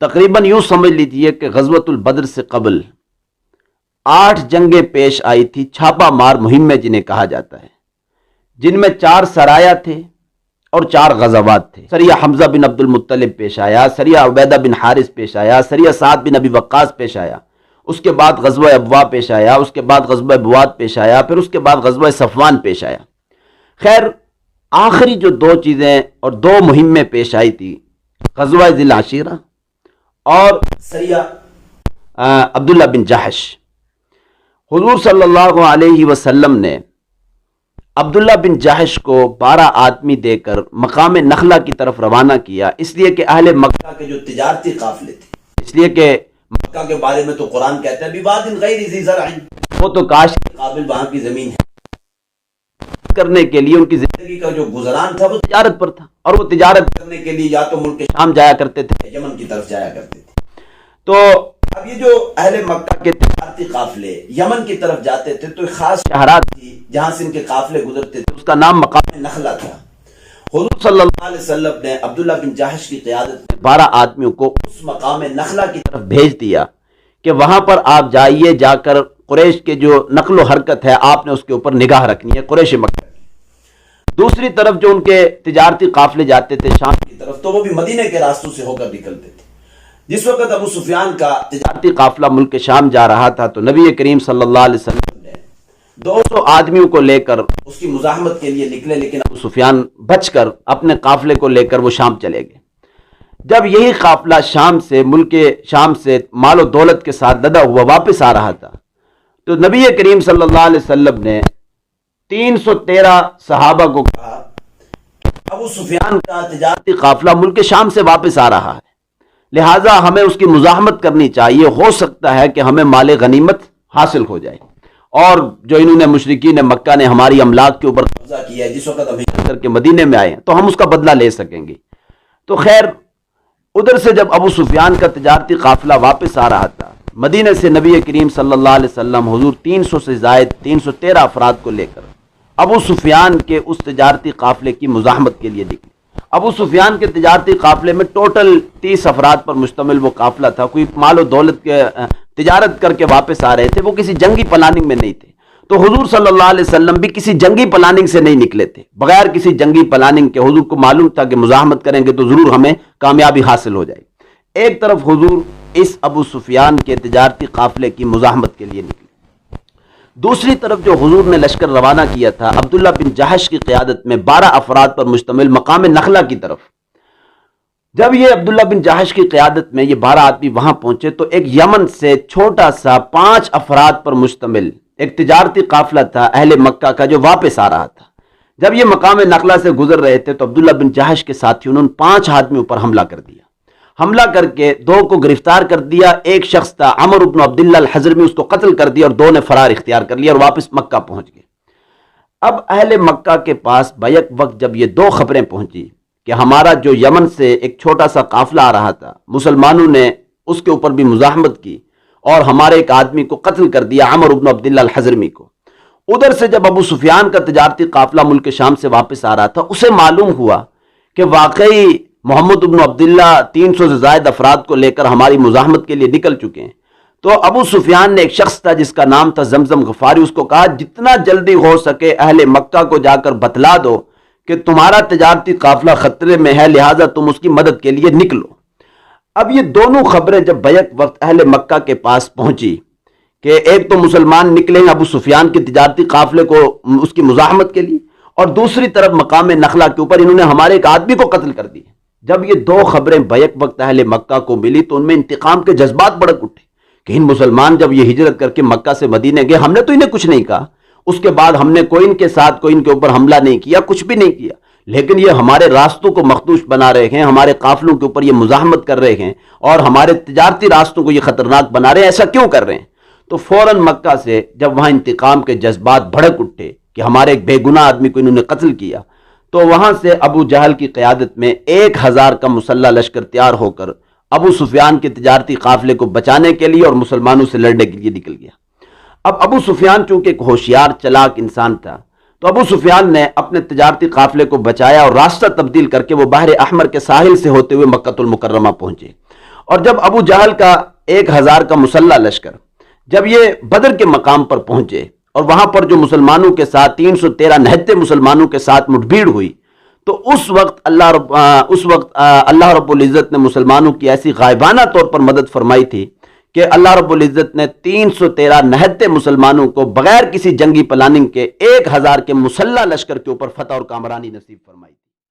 تقریباً یوں سمجھ لیجئے کہ غزوۃ البدر سے قبل 8 جنگیں پیش آئی تھی، چھاپا مار مہمیں جنہیں کہا جاتا ہے، جن میں 4 سرایا تھے اور 4 غزوات تھے۔ سریہ حمزہ بن عبد المطلب پیش آیا، سریہ عبیدہ بن حارث پیش آیا، سریہ سعد بن ابی وقاص پیش آیا، اس کے بعد غزوہ ابوا پیش آیا، اس کے بعد غزوہ بواد پیش آیا، پھر اس کے بعد غزوہ صفوان پیش آیا۔ خیر آخری جو 2 چیزیں اور 2 مہمیں پیش آئی تھی، غزوہ ذی العشیرہ اور سریہ عبداللہ بن جحش، حضور صلی اللہ علیہ وسلم نے عبداللہ بن جحش کو 12 آدمی دے کر مقام نخلہ کی طرف روانہ کیا، اس لیے کہ اہل مکہ کے جو تجارتی قافلے تھے، اس لیے کہ مکہ کے بارے میں تو قرآن کہتا ہے بِوَادٍ غَيْرِ ذِي زَرْعٍ، وہ تو کاشت کے قابل وہاں کی زمین ہے کرنے کے لیے، ان کی زندگی کا جو گزران تھا وہ تجارت پر تھا، اور وہ تجارت کرنے کے لیے یا تو ملک شام جایا کرتے تھے، یمن کی طرف جایا کرتے تھے۔ تو اب یہ جو اہل مکہ کے تجارتی قافلے یمن کی طرف جاتے تھے تو ایک خاص شہرات تھی جہاں سے ان کے قافلے گزرتے تھے، اس کا نام مقام نخلہ تھا۔ حضور صلی اللہ علیہ وسلم نے عبداللہ بن جحش کی قیادت میں 12 آدمیوں کو اس مقام نخلہ کی طرف بھیج دیا کہ وہاں پر آپ جائیے، جا کر قریش کے جو نقل و حرکت ہے آپ نے اس کے اوپر نگاہ رکھنی ہے، قریش مکہ کی۔ دوسری طرف جو ان کے تجارتی قافلے جاتے تھے شام کی طرف، تو وہ بھی مدینے کے راستوں سے ہو کر نکلتے تھے۔ جس وقت ابو سفیان کا تجارتی قافلہ ملک شام جا رہا تھا تو نبی کریم صلی اللہ علیہ وسلم نے 200 آدمیوں کو لے کر اس کی مزاحمت کے لیے نکلے، لیکن ابو سفیان بچ کر اپنے قافلے کو لے کر وہ شام چلے گئے۔ جب یہی قافلہ شام سے ملک شام سے مال و دولت کے ساتھ لدا ہوا واپس آ رہا تھا تو نبی کریم صلی اللہ علیہ وسلم نے 313 صحابہ کو کہا ابو سفیان کا تجارتی قافلہ ملک شام سے واپس آ رہا ہے، لہٰذا ہمیں اس کی مزاحمت کرنی چاہیے، ہو سکتا ہے کہ ہمیں مال غنیمت حاصل ہو جائے، اور جو انہوں نے مشرکین مکہ نے ہماری املاک کے اوپر قبضہ کیا ہے، جس وقت ہم ہجرت کر کے مدینے میں آئے تو ہم اس کا بدلہ لے سکیں گے۔ تو خیر ادھر سے جب ابو سفیان کا تجارتی قافلہ واپس آ رہا تھا مدینے سے، نبی کریم صلی اللہ علیہ وسلم حضور 300 سے زائد 313 افراد کو لے کر ابو سفیان کے اس تجارتی قافلے کی مزاحمت کے لیے نکلے۔ ابو سفیان کے تجارتی قافلے میں ٹوٹل 30 افراد پر مشتمل وہ قافلہ تھا، کوئی مال و دولت کے تجارت کر کے واپس آ رہے تھے، وہ کسی جنگی پلاننگ میں نہیں تھے۔ تو حضور صلی اللہ علیہ وسلم بھی کسی جنگی پلاننگ سے نہیں نکلے تھے، بغیر کسی جنگی پلاننگ کے حضور کو معلوم تھا کہ مزاحمت کریں گے تو ضرور ہمیں کامیابی حاصل ہو جائے۔ ایک طرف حضور اس ابو سفیان کے تجارتی قافلے کی مزاحمت کے لیے نکلے، دوسری طرف جو حضور نے لشکر روانہ کیا تھا عبداللہ بن جحش کی قیادت میں 12 افراد پر مشتمل مقام نخلہ کی طرف، جب یہ عبداللہ بن جحش کی قیادت میں یہ 12 آدمی وہاں پہنچے تو ایک یمن سے چھوٹا سا 5 افراد پر مشتمل ایک تجارتی قافلہ تھا اہل مکہ کا جو واپس آ رہا تھا۔ جب یہ مقام نخلہ سے گزر رہے تھے تو عبداللہ بن جحش کے ساتھیوں نے 5 آدمیوں پر حملہ کر دیا، حملہ کر کے 2 کو گرفتار کر دیا، ایک شخص تھا عمر بن عبداللہ الحضرمی، اس کو قتل کر دیا، اور 2 نے فرار اختیار کر لیا اور واپس مکہ پہنچ گئے۔ اب اہل مکہ کے پاس بیک وقت جب یہ 2 خبریں پہنچی کہ ہمارا جو یمن سے ایک چھوٹا سا قافلہ آ رہا تھا، مسلمانوں نے اس کے اوپر بھی مزاحمت کی اور ہمارے ایک آدمی کو قتل کر دیا، عمر بن عبداللہ الحضرمی کو، ادھر سے جب ابو سفیان کا تجارتی قافلہ ملک شام سے واپس آ رہا تھا، اسے معلوم ہوا کہ واقعی محمد بن عبداللہ 300 سے زائد افراد کو لے کر ہماری مزاحمت کے لیے نکل چکے ہیں۔ تو ابو سفیان نے ایک شخص تھا جس کا نام تھا زمزم غفاری، اس کو کہا جتنا جلدی ہو سکے اہل مکہ کو جا کر بتلا دو کہ تمہارا تجارتی قافلہ خطرے میں ہے، لہٰذا تم اس کی مدد کے لیے نکلو۔ اب یہ دونوں خبریں جب بیک وقت اہل مکہ کے پاس پہنچی کہ ایک تو مسلمان نکلے ہیں ابو سفیان کے تجارتی قافلے کو اس کی مزاحمت کے لیے، اور دوسری طرف مقام نخلہ کے اوپر انہوں نے ہمارے ایک آدمی کو قتل کر دیا، جب یہ 2 خبریں بیک وقت اہل مکہ کو ملی تو ان میں انتقام کے جذبات بڑک اٹھے کہ ان مسلمان جب یہ ہجرت کر کے مکہ سے مدینے گئے، ہم نے تو انہیں کچھ نہیں کہا، اس کے بعد ہم نے کوئی ان کے ساتھ کوئی ان کے اوپر حملہ نہیں کیا، کچھ بھی نہیں کیا، لیکن یہ ہمارے راستوں کو مخدوش بنا رہے ہیں، ہمارے قافلوں کے اوپر یہ مزاحمت کر رہے ہیں اور ہمارے تجارتی راستوں کو یہ خطرناک بنا رہے ہیں، ایسا کیوں کر رہے ہیں؟ تو فوراً مکہ سے جب وہاں انتقام کے جذبات بھڑک اٹھے کہ ہمارے ایک بے گناہ آدمی کو انہوں نے قتل کیا، تو وہاں سے ابو جہل کی قیادت میں 1000 کا مسلح لشکر تیار ہو کر ابو سفیان کے تجارتی قافلے کو بچانے کے لیے اور مسلمانوں سے لڑنے کے لیے نکل گیا۔ اب ابو سفیان چونکہ ایک ہوشیار چلاک انسان تھا تو ابو سفیان نے اپنے تجارتی قافلے کو بچایا اور راستہ تبدیل کر کے وہ بحر احمر کے ساحل سے ہوتے ہوئے مکہ المکرمہ پہنچے، اور جب ابو جہل کا 1000 کا مسلح لشکر جب یہ بدر کے مقام پر پہنچے اور وہاں پر جو مسلمانوں کے ساتھ 313 نہتے مسلمانوں کے ساتھ مٹبھیڑ ہوئی، تو اس وقت اللہ رب العزت نے مسلمانوں کی ایسی غائبانہ طور پر مدد فرمائی تھی کہ اللہ رب العزت نے 313 نہتے مسلمانوں کو بغیر کسی جنگی پلاننگ کے 1000 کے مسلح لشکر کے اوپر فتح اور کامرانی نصیب فرمائی تھی۔